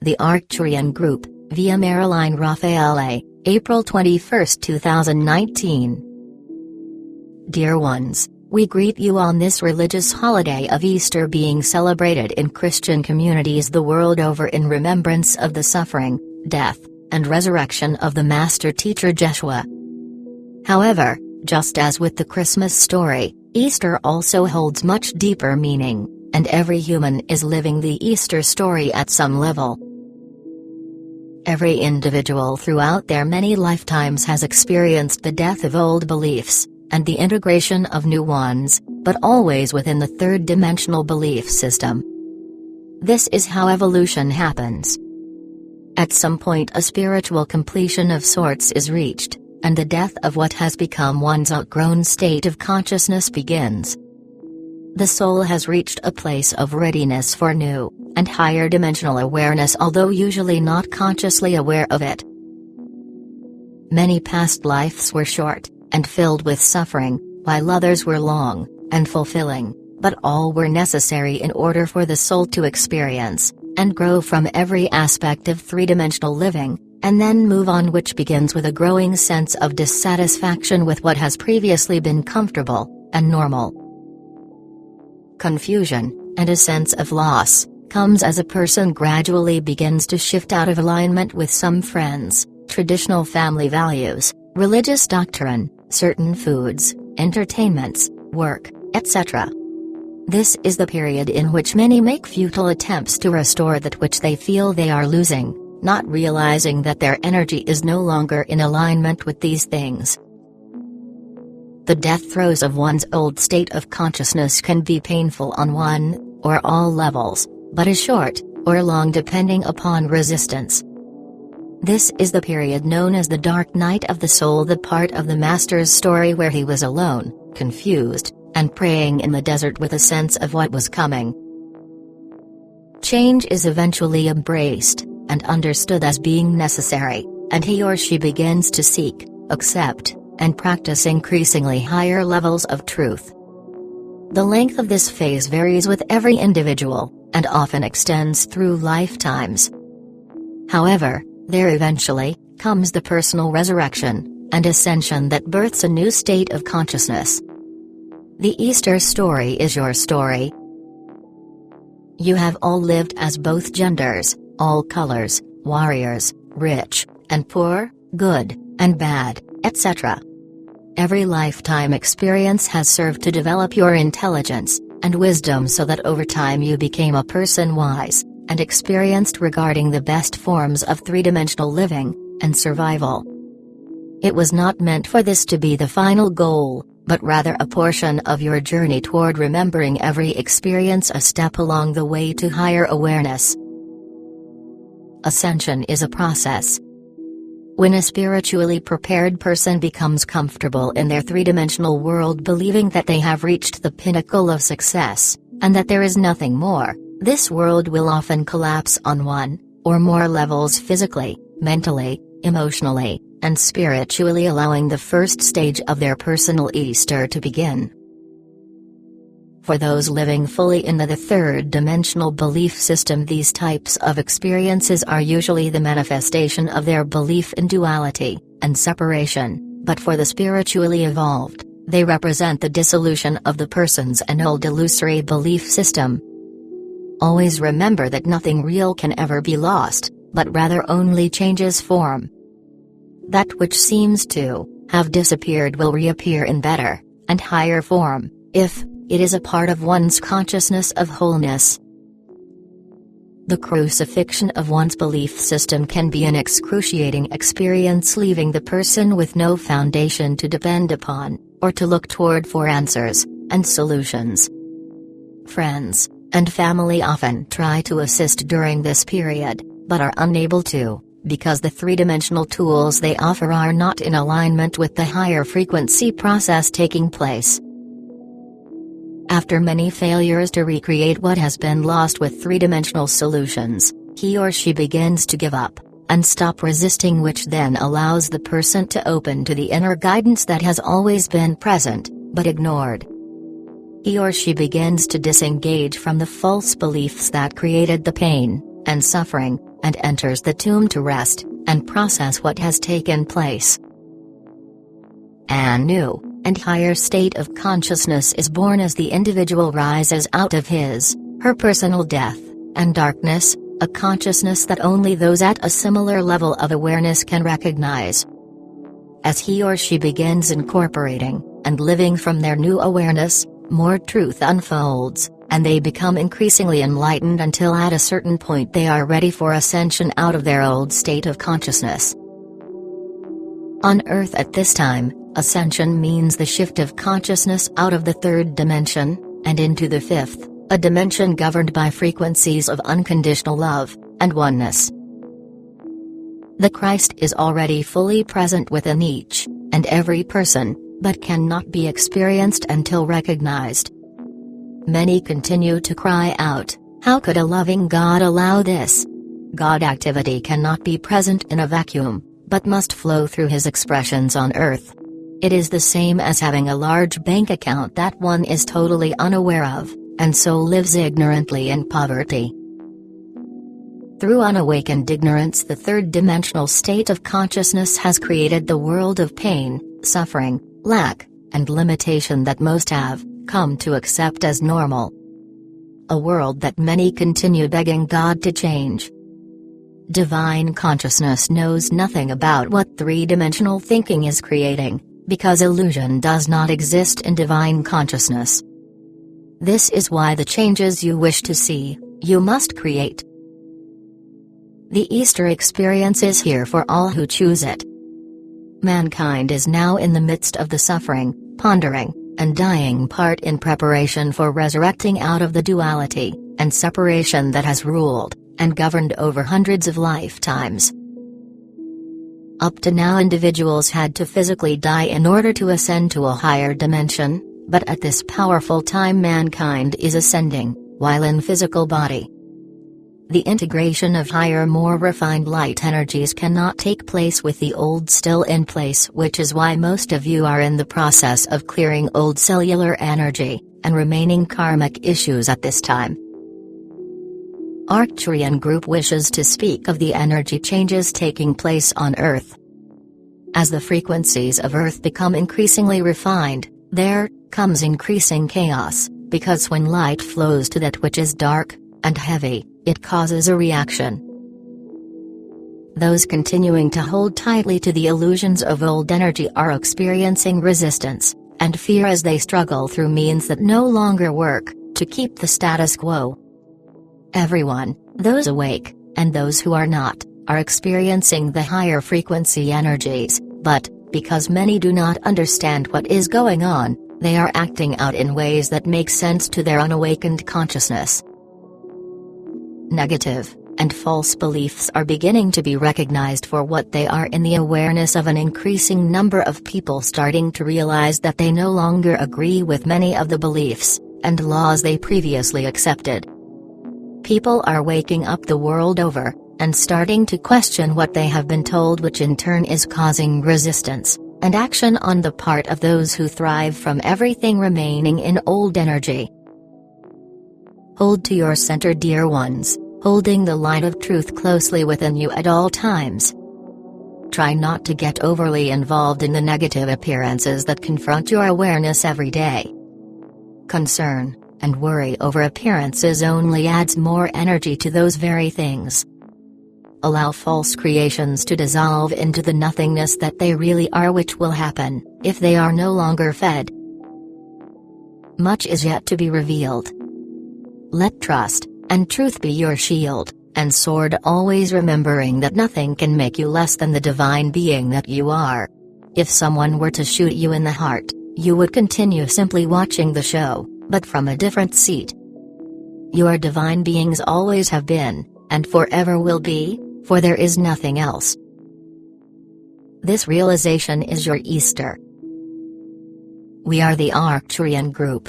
The Arcturian Group, via Marilyn Raffaele, April 21, 2019. Dear ones, we greet you on this religious holiday of Easter being celebrated in Christian communities the world over in remembrance of the suffering, death, and resurrection of the Master Teacher Jeshua. However, just as with the Christmas story, Easter also holds much deeper meaning, and every human is living the Easter story at some level. Every individual throughout their many lifetimes has experienced the death of old beliefs, and the integration of new ones, but always within the third-dimensional belief system. This is how evolution happens. At some point a spiritual completion of sorts is reached, and the death of what has become one's outgrown state of consciousness begins. The soul has reached a place of readiness for new, and higher dimensional awareness, although usually not consciously aware of it. Many past lives were short, and filled with suffering, while others were long, and fulfilling, but all were necessary in order for the soul to experience, and grow from every aspect of three-dimensional living, and then move on, which begins with a growing sense of dissatisfaction with what has previously been comfortable, and normal. Confusion, and a sense of loss, comes as a person gradually begins to shift out of alignment with some friends, traditional family values, religious doctrine, certain foods, entertainments, work, etc. This is the period in which many make futile attempts to restore that which they feel they are losing, not realizing that their energy is no longer in alignment with these things. The death throes of one's old state of consciousness can be painful on one, or all levels, but is short, or long depending upon resistance. This is the period known as the dark night of the soul, the part of the Master's story where he was alone, confused, and praying in the desert with a sense of what was coming. Change is eventually embraced, and understood as being necessary, and he or she begins to seek, accept, and practice increasingly higher levels of truth. The length of this phase varies with every individual, and often extends through lifetimes. However, there eventually comes the personal resurrection and ascension that births a new state of consciousness. The Easter story is your story. You have all lived as both genders, all colors, warriors, rich and poor, good and bad, etc. Every lifetime experience has served to develop your intelligence and wisdom so that over time you became a person wise and experienced regarding the best forms of three-dimensional living and survival. It was not meant for this to be the final goal, but rather a portion of your journey toward remembering every experience a step along the way to higher awareness. Ascension is a process. When a spiritually prepared person becomes comfortable in their three-dimensional world, believing that they have reached the pinnacle of success, and that there is nothing more, this world will often collapse on one, or more levels physically, mentally, emotionally, and spiritually, allowing the first stage of their personal Easter to begin. For those living fully in the third-dimensional belief system, these types of experiences are usually the manifestation of their belief in duality and separation, but for the spiritually evolved, they represent the dissolution of the person's old illusory belief system. Always remember that nothing real can ever be lost, but rather only changes form. That which seems to have disappeared will reappear in better and higher form, if it is a part of one's consciousness of wholeness. The crucifixion of one's belief system can be an excruciating experience, leaving the person with no foundation to depend upon, or to look toward for answers and solutions. Friends and family often try to assist during this period, but are unable to, because the three-dimensional tools they offer are not in alignment with the higher frequency process taking place. After many failures to recreate what has been lost with three-dimensional solutions, he or she begins to give up, and stop resisting, which then allows the person to open to the inner guidance that has always been present, but ignored. He or she begins to disengage from the false beliefs that created the pain and suffering, and enters the tomb to rest, and process what has taken place. An new, and higher state of consciousness is born as the individual rises out of her personal death, and darkness, a consciousness that only those at a similar level of awareness can recognize. As he or she begins incorporating, and living from their new awareness, more truth unfolds, and they become increasingly enlightened until at a certain point they are ready for ascension out of their old state of consciousness. On Earth at this time, ascension means the shift of consciousness out of the third dimension, and into the fifth, a dimension governed by frequencies of unconditional love, and oneness. The Christ is already fully present within each, and every person, but cannot be experienced until recognized. Many continue to cry out, "How could a loving God allow this?" God activity cannot be present in a vacuum, but must flow through his expressions on Earth. It is the same as having a large bank account that one is totally unaware of, and so lives ignorantly in poverty. Through unawakened ignorance, the third-dimensional state of consciousness has created the world of pain, suffering, lack, and limitation that most have come to accept as normal. A world that many continue begging God to change. Divine consciousness knows nothing about what three-dimensional thinking is creating, because illusion does not exist in divine consciousness. This is why the changes you wish to see, you must create. The Easter experience is here for all who choose it. Mankind is now in the midst of the suffering, pondering, and dying part in preparation for resurrecting out of the duality and separation that has ruled and governed over hundreds of lifetimes. Up to now, individuals had to physically die in order to ascend to a higher dimension, but at this powerful time mankind is ascending, while in physical body. The integration of higher, more refined light energies cannot take place with the old still in place, which is why most of you are in the process of clearing old cellular energy and remaining karmic issues at this time. Arcturian Group wishes to speak of the energy changes taking place on Earth. As the frequencies of Earth become increasingly refined, there comes increasing chaos, because when light flows to that which is dark and heavy, it causes a reaction. Those continuing to hold tightly to the illusions of old energy are experiencing resistance and fear as they struggle through means that no longer work to keep the status quo. Everyone, those awake, and those who are not, are experiencing the higher frequency energies, but, because many do not understand what is going on, they are acting out in ways that make sense to their unawakened consciousness. Negative and false beliefs are beginning to be recognized for what they are in the awareness of an increasing number of people starting to realize that they no longer agree with many of the beliefs and laws they previously accepted. People are waking up the world over, and starting to question what they have been told, which in turn is causing resistance and action on the part of those who thrive from everything remaining in old energy. Hold to your center, dear ones, holding the light of truth closely within you at all times. Try not to get overly involved in the negative appearances that confront your awareness every day. Concern and worry over appearances only adds more energy to those very things. Allow false creations to dissolve into the nothingness that they really are, which will happen if they are no longer fed. Much is yet to be revealed. Let trust and truth be your shield and sword, always remembering that nothing can make you less than the divine being that you are. If someone were to shoot you in the heart, you would continue simply watching the show, but from a different seat. You are divine beings, always have been, and forever will be, for there is nothing else. This realization is your Easter. We are the Arcturian Group.